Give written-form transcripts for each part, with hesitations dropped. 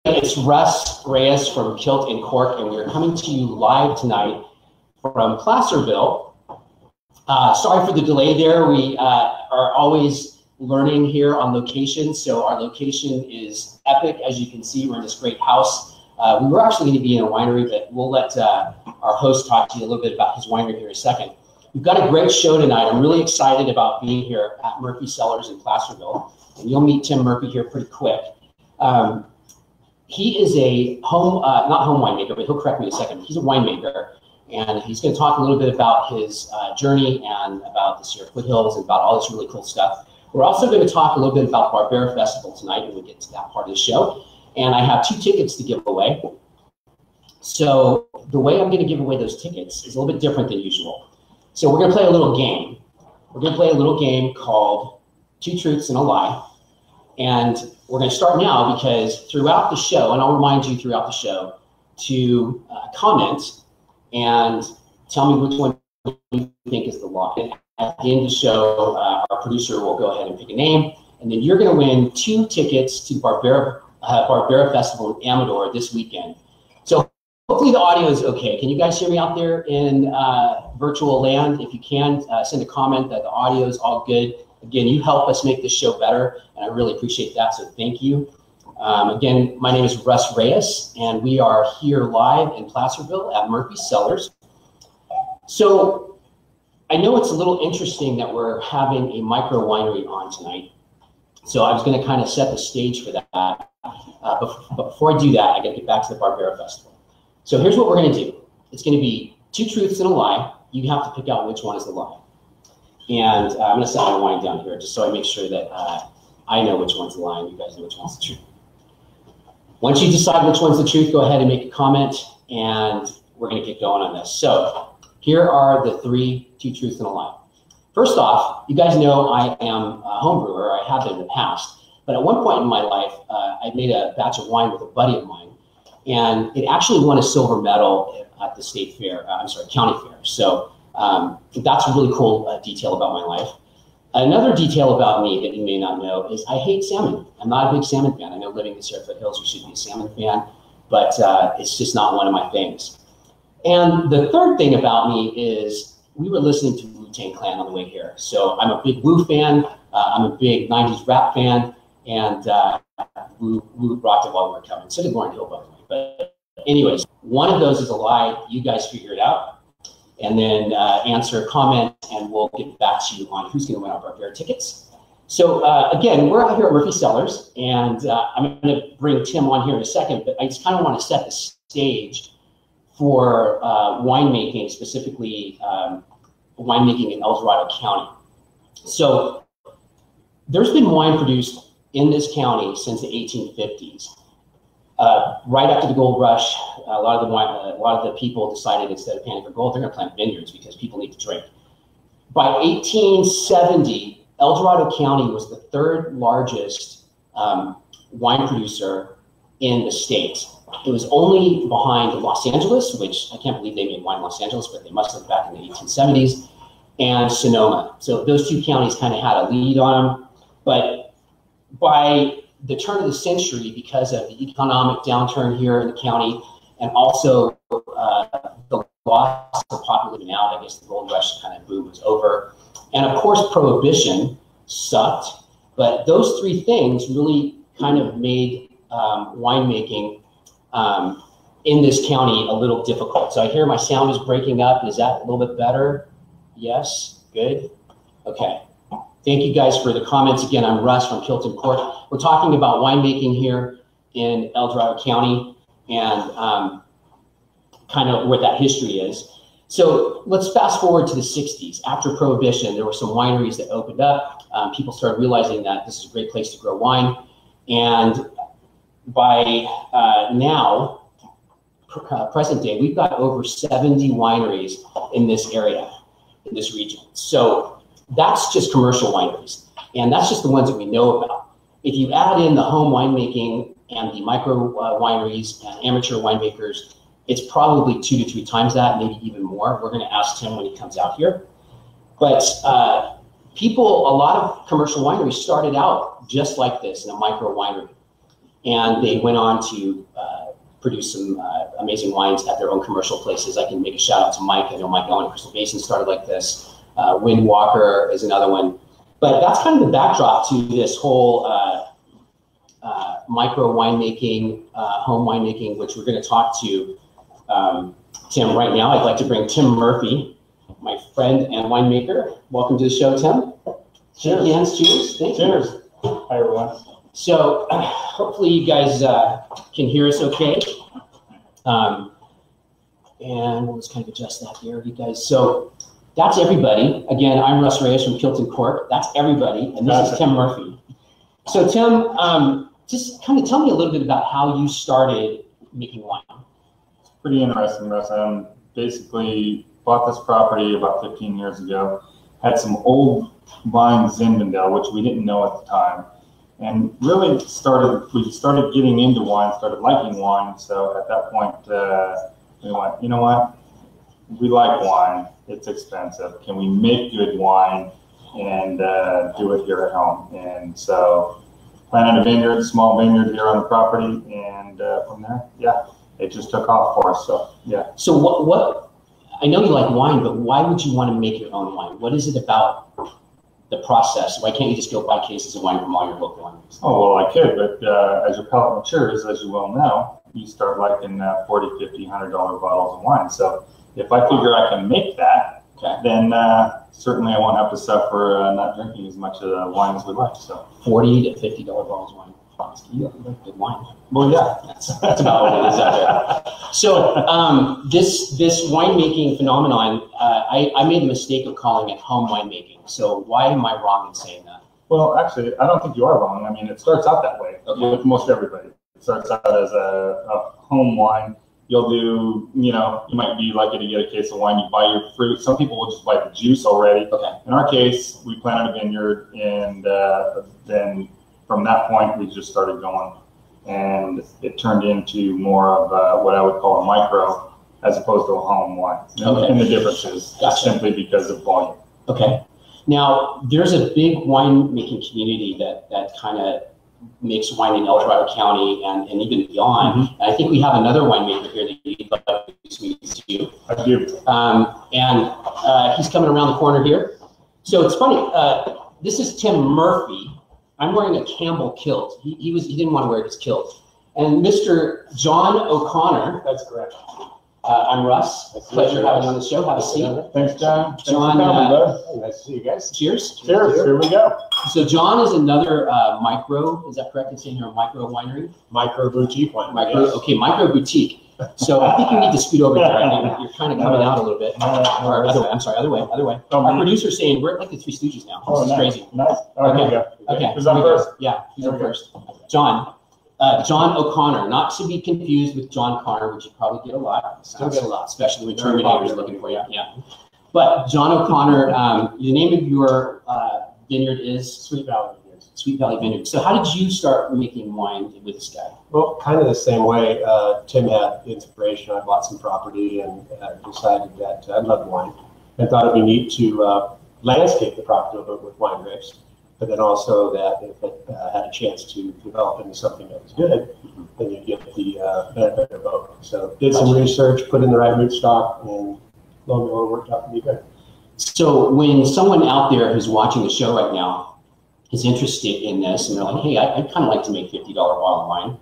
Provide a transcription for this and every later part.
It's Russ Reyes from Kilt Cork, and we're coming to you live tonight from Placerville. Sorry for the delay there. We are always learning here on location, so our location is epic. As you can see, we're in this great house. We were actually going to be in a winery, but we'll let our host talk to you a little bit about his winery here in a second. We've got a great show tonight. I'm really excited about being here at Murphy Cellars in Placerville, and you'll meet Tim Murphy here pretty quick. He is a not home winemaker, but he'll correct me in a second. He's a winemaker, and he's going to talk a little bit about his journey and about the Sierra Foothills and about all this really cool stuff. We're also going to talk a little bit about Barbera Festival tonight when we get to that part of the show. And I have 2 tickets to give away. So the way I'm going to give away those tickets is a little bit different than usual. So we're going to play a little game. We're going to play a little game called 2 Truths and a Lie. And we're going to start now because throughout the show, and I'll remind you throughout the show to comment and tell me which one you think is the lie. And at the end of the show, our producer will go ahead and pick a name, and then you're going to win 2 tickets to Barbera Festival in Amador this weekend. So hopefully the audio is okay. Can you guys hear me out there in virtual land? If you can, send a comment that the audio is all good. Again, you help us make this show better, and I really appreciate that, so thank you. Again, my name is Russ Reyes, and we are here live in Placerville at Murphy Cellars. So I know it's a little interesting that we're having a micro winery on tonight, so I was going to kind of set the stage for that. But before I do that, I got to get back to the Barbera Festival. So here's what we're going to do. It's going to be 2 truths and a lie. You have to pick out which one is the lie. And I'm going to set my wine down here just so I make sure that I know which one's the lie and you guys know which one's the truth. Once you decide which one's the truth, go ahead and make a comment, and we're going to get going on this. So here are the 2 truths and a lie. First off, you guys know I am a home brewer. I have been in the past. But at one point in my life, I made a batch of wine with a buddy of mine, and it actually won a silver medal at the state fair, county fair. So that's a really cool detail about my life. Another detail about me that you may not know is I hate salmon. I'm not a big salmon fan. I know living in the Sierra Foothills, you should be a salmon fan, but it's just not one of my things. And the third thing about me is we were listening to Wu-Tang Clan on the way here. So I'm a big Wu fan. I'm a big 90s rap fan. And Wu rocked it while we were coming. So did Lauren Hill, by the way. But anyways, one of those is a lie. You guys figure it out. And then answer a comment, and we'll get back to you on who's going to win our Barbera tickets. So again, we're out here at Murphy Cellars, and I'm going to bring Tim on here in a second, but I just kind of want to set the stage for winemaking, specifically winemaking in El Dorado County. So there's been wine produced in this county since the 1850s. Right after the gold rush, a lot of the people decided instead of panning for gold, they're going to plant vineyards because people need to drink. By 1870, El Dorado County was the 3rd largest wine producer in the state. It was only behind Los Angeles, which I can't believe they made wine in Los Angeles, but they must have back in the 1870s, and Sonoma. So those 2 counties kind of had a lead on them. But by the turn of the century, because of the economic downturn here in the county, and also the loss of popular living out, I guess the gold rush kind of boom was over. And of course, prohibition sucked. But those 3 things really kind of made winemaking in this county a little difficult. So I hear my sound is breaking up. Is that a little bit better? Yes? Good? Okay. Thank you guys for the comments. Again, I'm Russ from Kilt Cork. We're talking about winemaking here in El Dorado County and kind of what that history is. So let's fast forward to the 60s. After Prohibition, there were some wineries that opened up. People started realizing that this is a great place to grow wine. And by now, present day, we've got over 70 wineries in this area, in this region. So that's just commercial wineries, and that's just the ones that we know about. If you add in the home winemaking and the micro wineries and amateur winemakers, it's probably 2 to 3 times that, maybe even more. We're going to ask Tim when he comes out here. But a lot of commercial wineries started out just like this in a micro winery. and they went on to produce some amazing wines at their own commercial places. I can make a shout out to Mike. I know Mike Owen, Crystal Basin started like this. Windwalker is another one. But that's kind of the backdrop to this whole micro winemaking, home winemaking, which we're going to talk to Tim right now. I'd like to bring Tim Murphy, my friend and winemaker. Welcome to the show, Tim. Cheers. Shake hands. Cheers. Thank you. Cheers. Hi, everyone. So hopefully you guys can hear us okay. And we'll just kind of adjust that here, you guys. So that's everybody. Again, I'm Russ Reyes from Kilt Cork. That's everybody. And this is Tim Murphy. So Tim, just kind of tell me a little bit about how you started making wine. It's pretty interesting, Russ. I basically bought this property about 15 years ago. Had some old vines in Zinfandel, which we didn't know at the time. And really we started getting into wine, started liking wine. So at that point, we went, you know what? We like wine. It's expensive. Can we make good wine and do it here at home? And so planted a vineyard, small vineyard here on the property. And from there, yeah, it just took off for us. So, yeah. So what I know you like wine, but why would you want to make your own wine? What is it about the process? Why can't you just go buy cases of wine from all your local wineries? Oh, well, I could, but as your palate matures, as you well know, you start liking $40, $50, $100 bottles of wine. So if I figure I can make that, then certainly I won't have to suffer not drinking as much wine as we like. So $40 to $50 bottles of wine. You like good wine. Well, yeah, that's about what it is out there. So this winemaking phenomenon, I made the mistake of calling it home winemaking. So why am I wrong in saying that? Well, actually, I don't think you are wrong. I mean, it starts out that way with most everybody. It starts out as a home wine. You'll do, you might be lucky to get a case of wine. You buy your fruit. Some people will just buy the juice already. Okay. In our case, we planted a vineyard, and then from that point, we just started going, and it turned into more of what I would call a micro as opposed to a home wine. Okay. And the difference is simply because of volume. Okay. Now, there's a big winemaking community that kind of makes wine in El Dorado County and even beyond. Mm-hmm. And I think we have another winemaker here that you'd like to introduce to you. I do. He's coming around the corner here. So it's funny. This is Tim Murphy. I'm wearing a Campbell kilt. He didn't want to wear his kilt. And Mr. John O'Connor. That's correct. I'm Russ. Pleasure having you on the show. Have a seat. Thanks, John. John, nice to see you guys. Cheers. Cheers. Here we go. So John is another micro. Is that correct? It's in here, micro winery. Micro boutique winery. Okay, micro boutique. So I think you need to scoot over there. I mean, you're kind of coming out a little bit. Or other way. I'm sorry. Other way. Our producer's saying we're like the Three Stooges now. This is crazy. Nice. All right, okay. Here we go. Okay. Who's on first? Yeah, he's on first. John. John O'Connor, not to be confused with John Connor, which you probably get a lot. Still get a lot, especially when Terminator is looking for you. Yeah. But John O'Connor, the name of your vineyard is Sweet Valley Vineyard. Sweet Valley Vineyard. So how did you start making wine with this guy? Well, kind of the same way. Tim had inspiration. I bought some property and decided that I loved wine and thought it'd be neat to landscape the property a little bit with wine grapes. But then also that if it had a chance to develop into something that was good, then you get the benefit of both. So did some research, put in the right rootstock, and lo and behold, worked out to be good. So when someone out there who's watching the show right now is interested in this, and they're like, hey, I'd kind of like to make $50 bottle of wine,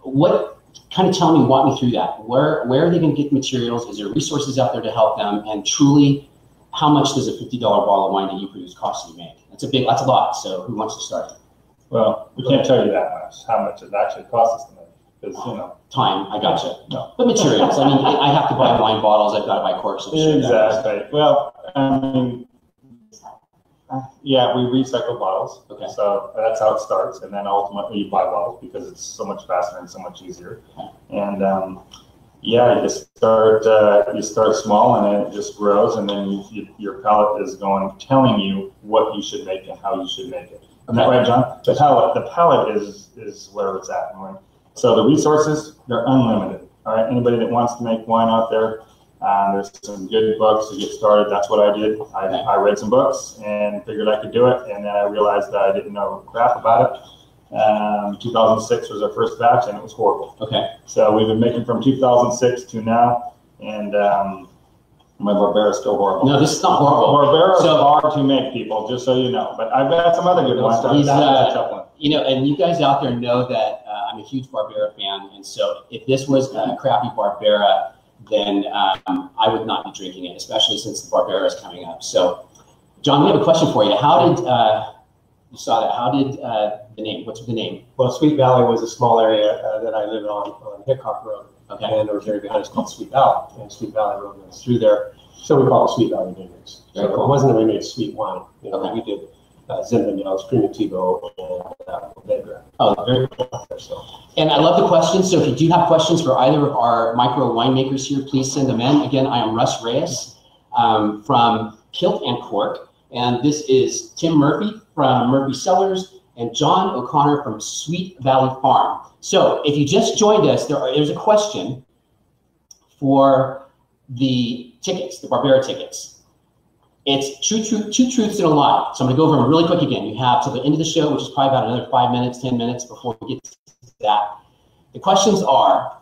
what kind of walk me through that? Where are they going to get materials? Is there resources out there to help them? And truly, how much does a $50 bottle of wine that you produce cost you to make? That's a lot. So who wants to start? Well, we can't tell you that much, how much it actually costs us to make. Because, time, I gotcha. No. But materials, I mean, I have to buy wine bottles, I've got to buy corks. Exactly. Well, I mean, yeah, we recycle bottles. Okay. So that's how it starts. And then ultimately you buy bottles because it's so much faster and so much easier. Okay. And yeah, you start small and then it just grows, and then your palate is telling you what you should make and how you should make it. Isn't that right, John? The palate is where it's at. Right? So the resources, they're unlimited. All right, anybody that wants to make wine out there, there's some good books to get started. That's what I did. I read some books and figured I could do it, and then I realized that I didn't know crap about it. 2006 was our first batch, and it was horrible. Okay. So we've been making from 2006 to now, and my Barbera is still horrible. No, this is not horrible. Barbera is hard to make, people, just so you know. But I've got some other good ones. You know, and you guys out there know that I'm a huge Barbera fan, and so if this was a crappy Barbera, then I would not be drinking it, especially since the Barbera is coming up. So, John, we have a question for you. How did you saw that? How did the name? What's the name? Well, Sweet Valley was a small area that I lived on Hickok Road. Okay. And there was an area behind us called Sweet Valley, and Sweet Valley Road runs through there. So we call it Sweet Valley Vineyards. Very So cool. it wasn't that we made sweet wine. You know, Okay. we did Zinfandels, Primitivo, and Barbera. Oh, very cool. So, And I love the questions. So if you do have questions for either of our micro winemakers here, please send them in. Again, I am Russ Reyes from Kilt Cork, and this is Tim Murphy from Murphy Cellars and John O'Connor from Sweet Valley Farm. So if you just joined us, there's a question for the tickets, the Barbera tickets. It's two truths and a lie. So I'm gonna go over them really quick again. You have till the end of the show, which is probably about another 5 minutes, 10 minutes before we get to that. The questions are,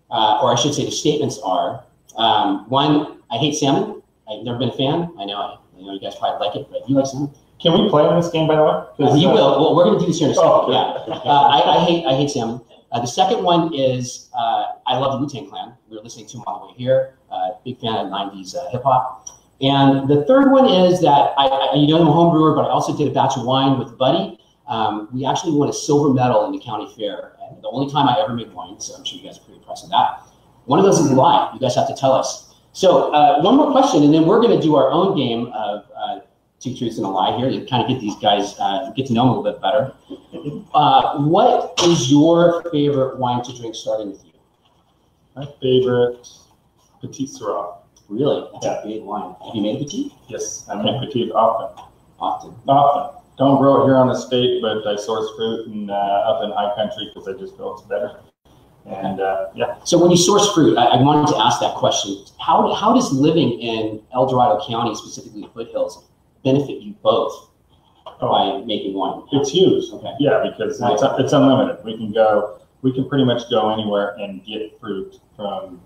or I should say the statements are, one, I hate salmon. I've never been a fan. I know you guys probably like it, but you like salmon? Can we play in this game, by the way? You will. Well, we're gonna do this here in a second. Oh, okay. Yeah. I hate salmon. The second one is I love the Wu-Tang Clan. We were listening to them on the way here. Big fan of 90s hip hop. And the third one is that you know I'm a home brewer, but I also did a batch of wine with Buddy. We actually won a silver medal in the county fair, and the only time I ever made wine. So I'm sure you guys are pretty impressed with that. One of those is a lie. You guys have to tell us. So one more question, and then we're going to do our own game of two truths and a lie here to kind of get these guys get to know them a little bit better. What is your favorite wine to drink? Starting with you. My favorite Petit Syrah. Really? That's a big wine. Have you made a Petit? Yes, I make Petit often. Often. Don't grow it here on the state, but I source fruit and up in high country because I just feel it's better. And yeah. So when you source fruit, I wanted to ask that question. How does living in El Dorado County, specifically the foothills, benefit you both by making wine? It's huge. Okay. Yeah, because it's unlimited. We can pretty much go anywhere and get fruit from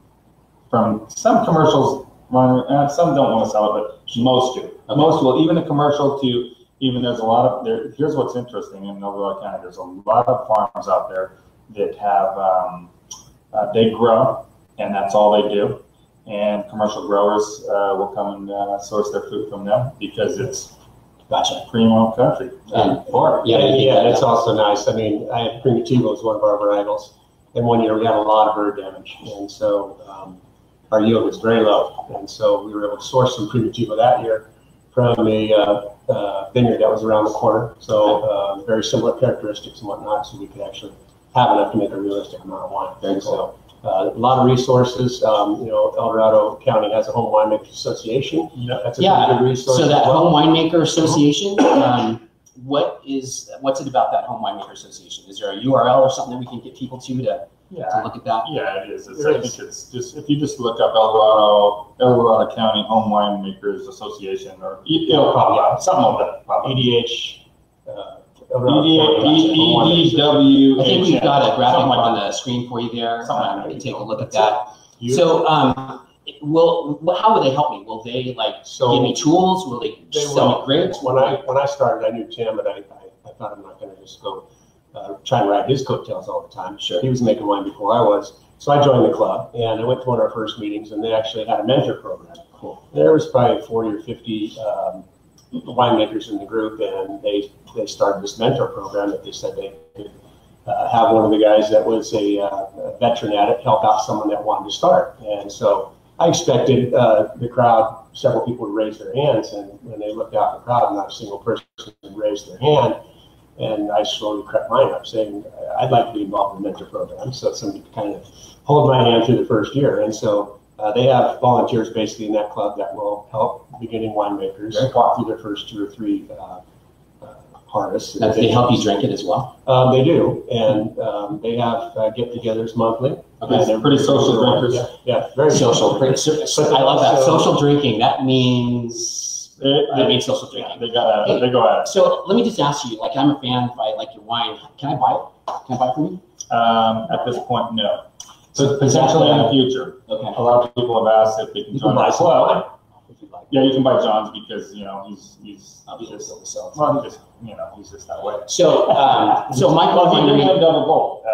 some commercials. Some don't want to sell it, but most do. Okay. Most will. Even the commercial to even there's a lot of there. Here's what's interesting in El Dorado County. There's a lot of farms out there that have they grow, and that's all they do. And commercial growers will come and source their fruit from them because it's primo country. Yeah, that's also nice. I mean, Primitivo is one of our varietals, and one year we had a lot of bird damage, and so our yield was very low, and so we were able to source some Primitivo that year from a vineyard that was around the corner. So very similar characteristics and whatnot, so we could actually have enough to make a realistic amount of wine. Very cool. So a lot of resources. You know, El Dorado County has a home winemakers association. That's a pretty good resource. So that home winemaker association, what's it about that home winemaker association? Is there a URL or something that we can get people to look at that? Yeah, it is. I think it's just if you just look up El Dorado County Home Winemakers Association, or something like that. EDH. EDW. I think we've got a graphic on the screen for you there. You can take a look at that. So, how would they help me? Will they give me tools? Will they sell me grapes? When I started, I knew Tim, and I thought I'm not going to just go try and ride his coattails all the time. Sure. He was making wine before I was. So I joined the club, and I went to one of our first meetings, and they actually had a mentor program. Cool. There was probably 40 or 50 winemakers in the group, and they started this mentor program that they said they could have one of the guys that was a veteran at it help out someone that wanted to start. And so I expected the crowd, several people would raise their hands, and when they looked out the crowd, not a single person raised their hand. And I slowly crept mine up, saying, I'd like to be involved in the mentor program. So somebody could kind of hold my hand through the first year. And so they have volunteers basically in that club that will help beginning winemakers walk through their first 2 or 3 harvests. Do they help you drink it as well? They do, and they have get-togethers monthly. Okay, they're pretty social drinkers. Yeah, very social. I love that. Social drinking. That means I mean, social drinking. They go at it. So let me just ask you, like, I'm a fan. If I like your wine, can I buy it? Can I buy it from you? At this point, no. So potentially in the future. Okay. A lot of people have asked if they can join the club. Yeah, you can buy John's because he's just that way. So Michael, he had double gold.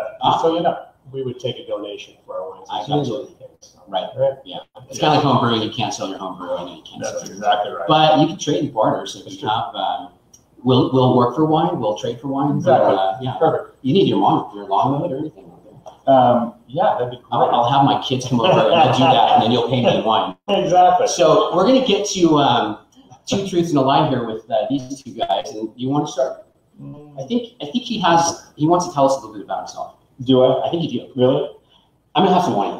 So we would take a donation for our wines. I got you. Right. Yeah. It's kind of like home brewing. You can't sell your home brew. I know you can't. That's exactly right. But you can trade and barter. So if you have, we'll work for wine. We'll trade for wine. Exactly. Yeah. Perfect. You need your lawn mowed or anything. Yeah, that'd be great. I'll have my kids come over and I'll do that, and then you'll pay me in wine. Exactly. So we're gonna get to two truths and a lie here with these two guys, and you want to start? I think he wants to tell us a little bit about himself. Do I? I think you do. Really? I'm gonna have some wine.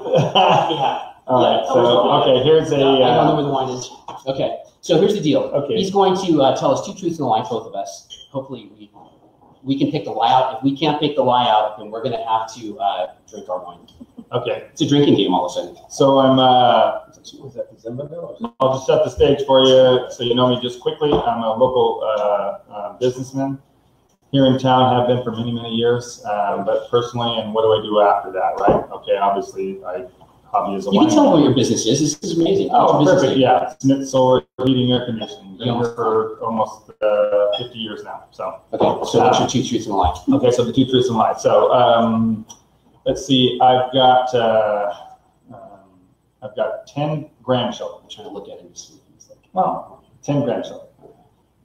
All right. So okay, here's a. I don't know where the wine is. Okay. So here's the deal. Okay. He's going to tell us two truths and a lie, both of us. Hopefully we can pick the lie out. If we can't pick the lie out, then we're going to have to drink our wine. Okay. It's a drinking game all of a sudden. So I'm. Was that the Zimba bill? I'll just set the stage for you so you know me just quickly. I'm a local businessman here in town, have been for many, many years. But personally, and what do I do after that, right? Okay, obviously, hobby is a You wine. can tell what your business is. This is amazing. Oh, What's your perfect. business Yeah, Smith Solar Heating, Air Conditioning. Been here for almost 50 years now. So. Okay. So what's your two truths and a lie? Okay, so the two truths and lies. So let's see. I've got 10 grandchildren. I'm trying to look at it. Well, 10 grandchildren.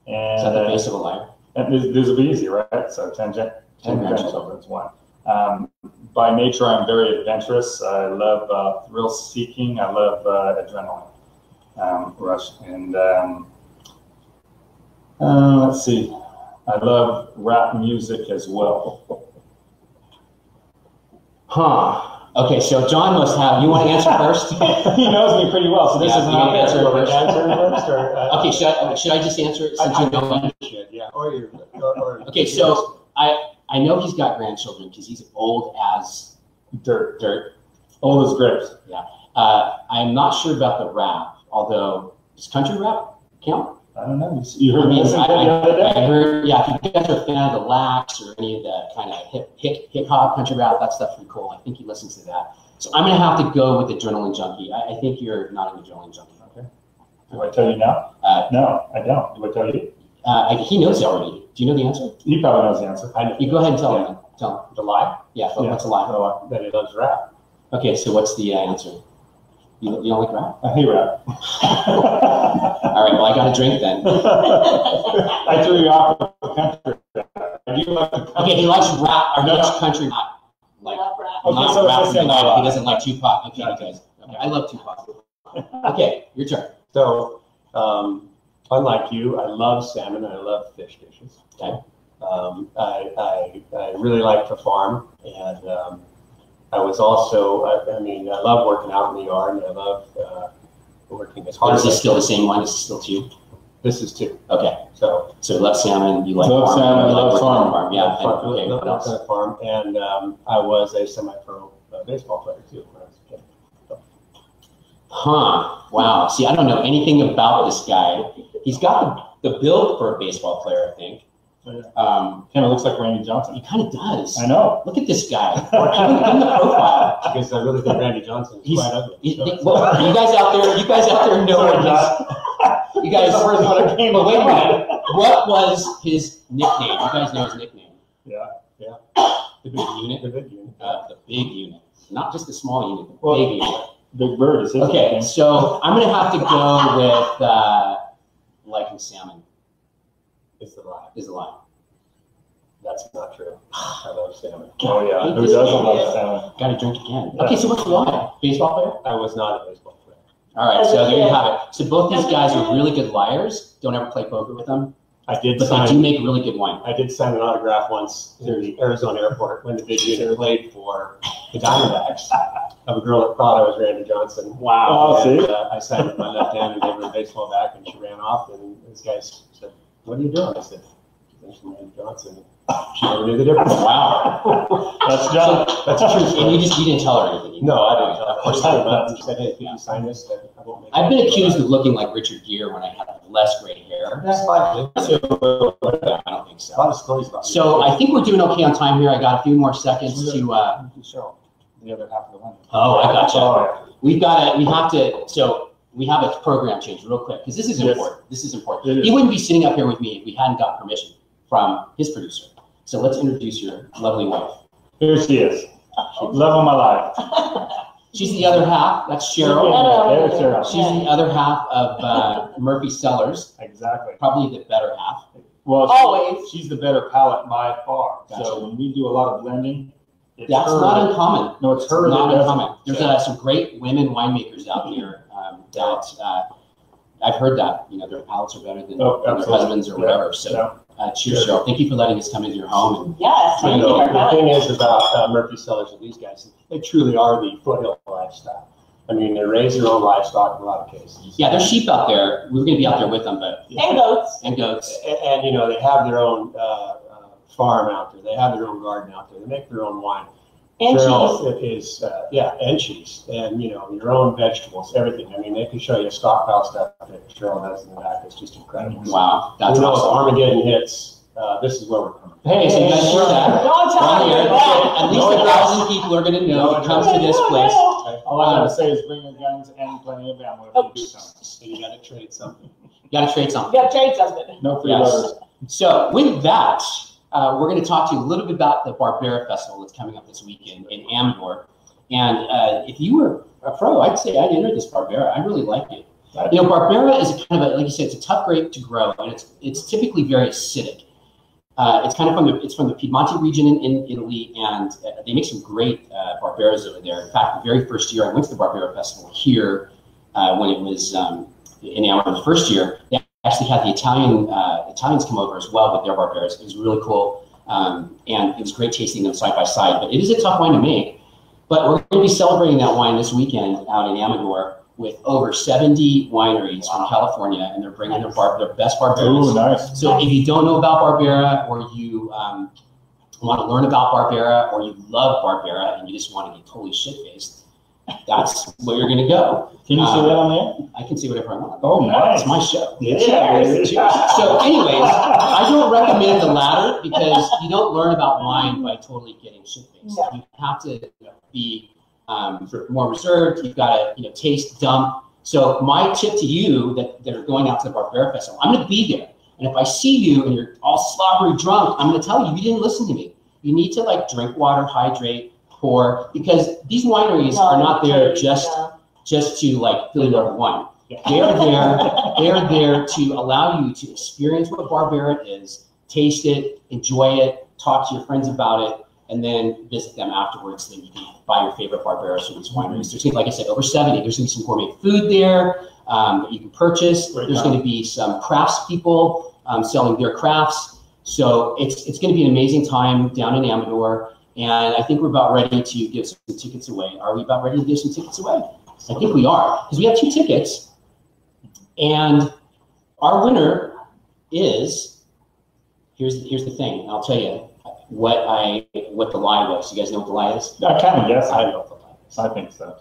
And Is that the base of a liar? And this will be easy, right? So 10 grandchildren is one. By nature, I'm very adventurous. I love thrill seeking. I love adrenaline rush. And let's see. I love rap music as well. Huh. Okay, so John must have. You want to answer first? He knows me pretty well, so this is an answer answer. Answer first, Okay, should I just answer it since you know me? Yeah, or Okay, so I know he's got grandchildren because he's old as Dirt. old as grapes. Yeah. I'm not sure about the rap, although does country rap count? I don't know. You heard me I heard, yeah, if you guys are a fan of the Lax or any of the kind of hip hop country rap, that stuff's pretty cool. I think he listens to that. So I'm going to have to go with Adrenaline Junkie. I think you're not an Adrenaline Junkie. Okay. Do I tell you now? No, I don't. Do I tell you? He knows already. Do you know the answer? He probably knows the answer. I know. You go ahead and tell him. Tell him. the lie. Yeah, what's a lie? That he loves rap. Okay, so what's the answer? You don't like rap? I hate rap. All right, well, I got a drink then. I threw you off the country. I do like the country. Okay, he likes rap, or he likes country rap. Like, Okay, not so rap let's say related. no. He doesn't like Tupac. Okay, guys. Okay, I love Tupac. Okay, your turn. So, unlike you, I love salmon and I love fish dishes. Okay. I really like to farm, and I was also, I love working out in the yard, and I love working as hard Is as I this still can. the same one? Is this still two? This is 2. Okay. So, So you love salmon, you like Love farming, salmon, you like love working on the farm. farm. Yeah. farm, Okay, what else? kind of farm, and I was a semi-pro baseball player too when I was a kid. Huh. Wow. See, I don't know anything about this guy. He's got the build for a baseball player, I think. Kind of looks like Randy Johnson. He kind of does. I know. Look at this guy. Give him the profile. Because I really think Randy Johnson is quite ugly. Well, you guys out there know what he's. You guys. That's the first one that came But wait a to minute. What was his nickname? You guys know his nickname. Yeah. The big unit. The big unit. The big unit, not just the small unit. The Well, big unit. Big Bird is his Okay, name. so I'm gonna have to go with liking salmon. It's the lie. Is a lie. That's not true. I love salmon. Oh yeah, who doesn't love salmon? Got to drink again. Okay, so what's the lie? Baseball player? I was not a baseball player. All right, so there you have it. So both these guys are really good liars. Don't ever play poker with them, I did but they do sign. make really good wine. I did sign an autograph once to the Arizona airport when the big unit played for the Diamondbacks of a girl that thought I was Randy Johnson. Wow. And, See? I signed with my left hand and gave her a baseball bat, and she ran off. And this guy said, "What are you doing?" I said, "I'm Randy Johnson." She never knew the difference. Wow. That's John. That's a true And story. you didn't tell her anything. No, I didn't tell her. course I not. said, hey, can you sign this? Then I won't make I've been accused of looking like Richard Gere when I have less gray hair. That's fine. I don't think so. A lot of stories about you. So I think we're doing okay on time here. I got a few more seconds to. Show the other half of the one. Oh, I gotcha. Oh, We have a program change real quick because this is Yes. important. This is important. It is. He wouldn't be sitting up here with me if we hadn't got permission from his producer. So let's introduce your lovely wife. Here she is. Love of my life. She's the other half. That's Cheryl. There's Cheryl. She's the other half of Murphy Cellars. Exactly. Probably the better half. Well, Always. she's the better palate by far. Gotcha. So when we do a lot of blending, it's That's her. not uncommon. No, it's her. Not that does uncommon. it. There's some great women winemakers out there that I've heard that their palates are better than their absolutely. husbands or whatever. So cheers, Cheryl. Thank you for letting us come into your home. And Yes, thank you very The much. thing is about Murphy Cellars and these guys, they truly are the foothill lifestyle. I mean, they raise their own livestock in a lot of cases. yeah, there's sheep out there. We're going to be out there with them, but And goats. and goats. And they have their own farm out there. They have their own garden out there. They make their own wine. And Cheryl cheese. is, and cheese, and your own vegetables, everything. I mean, they can show you stockpile stuff that Cheryl has in the back. It's just incredible. Wow, that's If awesome. Armageddon hits, this is where we're coming. Hey, so you guys hear that? Don't tell Right me here. that. At least 1,000 people are going to know it comes to this place. All I gotta say is bring your guns and plenty of ammo if you do something. So you got to trade something. You got to trade You something. gotta trade something. No free Yes. letters. So with that, we're going to talk to you a little bit about the Barbera Festival that's coming up this weekend in Amador. And if you were a pro, I'd say I'd enter this Barbera. I really like it. Barbera is like you said, it's a tough grape to grow, and it's typically very acidic. It's kind of from the Piedmonte region in Italy, and they make some great Barberas over there. In fact, the very first year I went to the Barbera Festival here, when it was in Amador the first year, they actually had the Italians come over as well with their Barberas. It was really cool, and it was great tasting them side by side. But it is a tough wine to make. But we're going to be celebrating that wine this weekend out in Amador with over 70 wineries from California, and they're bringing their best Barberas. Ooh, nice. So if you don't know about Barbera, or you want to learn about Barbera, or you love Barbera and you just want to get totally shit-faced, that's where you're going to go. Can you see that on there? I can see whatever I want. Oh, nice. It's my show. Cheers. So anyways, I don't recommend the latter because you don't learn about wine by totally getting shit-faced. No. You have to be more reserved. You've got to taste, dump. So my tip to you that are going out to the Barbera Festival, I'm going to be there. And if I see you and you're all slobbery drunk, I'm going to tell you, you didn't listen to me. You need to drink water, hydrate, pour, because these wineries are not there just to fill you up with wine. They are there to allow you to experience what Barbera is, taste it, enjoy it, talk to your friends about it, and then visit them afterwards. Then you can buy your favorite Barberas from these wineries. There's, like I said, over 70. There's going to be some gourmet food there that you can purchase. There's going to be some crafts people selling their crafts. So it's going to be an amazing time down in Amador. And I think we're about ready to give some tickets away. Are we about ready to give some tickets away? I think we are, because we have 2 tickets. And our winner is, here's the thing. I'll tell you what the lie was. You guys know what the lie is? I kind of guess. I know what the lie is. I think so.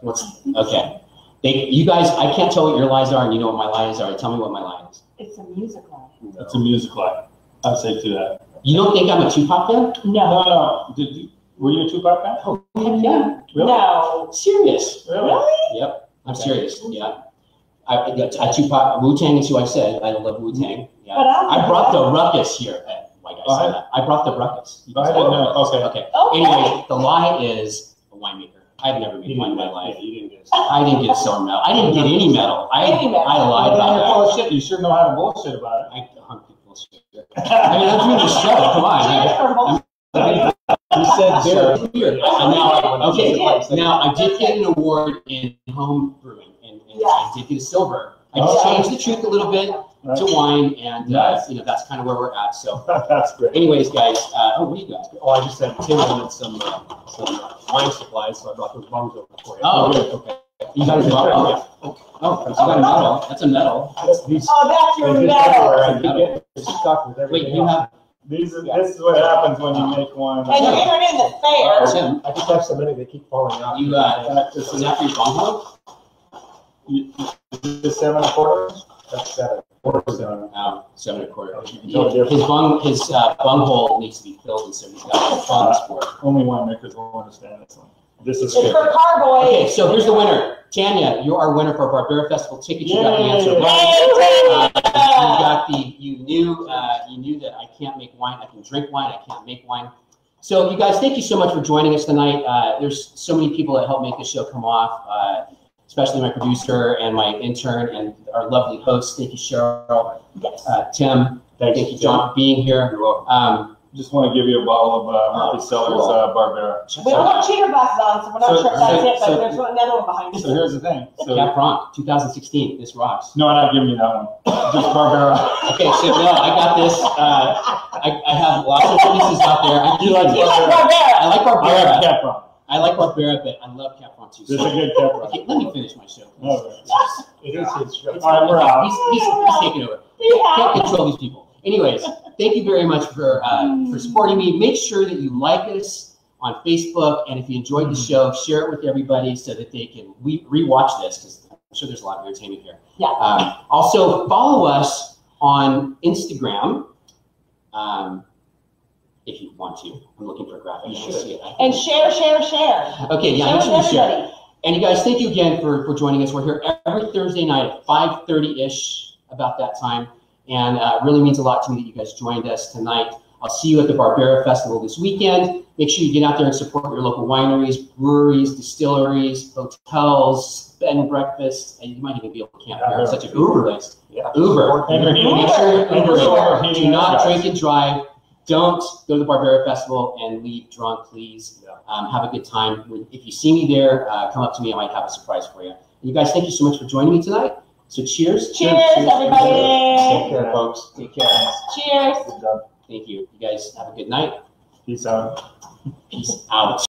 Okay. You guys, I can't tell what your lies are, and you know what my lies are. Tell me what my lie is. It's a musical. It's a music lie. I'd say to that. You don't think I'm a Tupac fan? No. No. Were you a Tupac fan? Oh, heck yeah. Really? No. Serious. Really? Yep. I'm serious. Yeah. I Tupac, Wu-Tang is who I said. I love Wu-Tang. Yeah. But I brought the ruckus here. Like I said that. I brought the ruckus. I didn't know. Okay. Okay. Okay. Anyway, the lie is a winemaker. I've never made wine in my life. Yeah, you didn't get it. I didn't get a silver medal. I didn't get any medal. I lied You're about full that. of shit. You sure know how to bullshit about it. I hung bullshit. I mean, I'm doing the show. Come on. You said So weird. Now I did get an award in home brewing, and I did get a silver. I just changed the truth a little bit to wine, and that's kind of where we're at. So, That's great. anyways, guys, what do you guys? Oh, I just said Tim wanted some wine supplies, so I brought those bottles over for you. Oh, okay. You got a medal? Oh, you got a medal. That's a medal. Oh, that's your medal. Wait, you have This is what happens when you make one. And you turn in the fair. Tim, I just have so many, they keep falling out. you, is that for your bungalow? Is this 7 1/4? That's 7. 7 1/4. Totally His bunghole needs to be filled, and so he's got funds for it. Only winemakers will understand this one. This is It's good. for Carboy. Okay, so here's the winner. Tanya, you are winner for Barbera Festival tickets. You got the answer Yay! right. You got you knew that I can't make wine. I can drink wine. I can't make wine. So you guys, thank you so much for joining us tonight. There's so many people that help make this show come off, especially my producer and my intern and our lovely host. Thank you, Cheryl. Tim, thank you, John, for being here. Just want to give you a bottle of Murphy Cellars Barbera. We don't have cheater glasses on, so we're not sure if that's it, but there's another one behind us. So here's the thing. So, Cap Franc, 2016. This rocks. no, I'm not giving you that one. Just Barbera. Okay, so no, I got this. I have lots of pieces out there. You like You like Barbera? I like Barbera. I like Barbera. Cap Franc. I like Barbera, but I love Cap Franc too. This is a good Cap Franc. Okay, let me finish my show. Okay. It is his show. All right, we're out. He's taking over. Can't control these people. Anyways, thank you very much for supporting me. Make sure that you like us on Facebook, and if you enjoyed the show, share it with everybody so that they can re-watch this, because I'm sure there's a lot of entertainment here. Yeah. Also, follow us on Instagram if you want to. I'm looking for a graphic. I see it. And share. Okay, yeah, make Share sure you with share. everybody. And you guys, thank you again for joining us. We're here every Thursday night at 5:30-ish, about that time. And it really means a lot to me that you guys joined us tonight. I'll see you at the Barbera Festival this weekend. Make sure you get out there and support your local wineries, breweries, distilleries, hotels, bed and breakfast, and you might even be able to camp here. It's such a Uber list. Yeah. Uber. Make sure you Uber. Do not drink. drink and drive. Don't go to the Barbera Festival and leave drunk, please. Have a good time. If you see me there, come up to me. I might have a surprise for you. And you guys, thank you so much for joining me tonight. So cheers. Cheers, everybody. Take care, folks. Take care. Cheers. Good job. Thank you. You guys have a good night. Peace out. Peace out.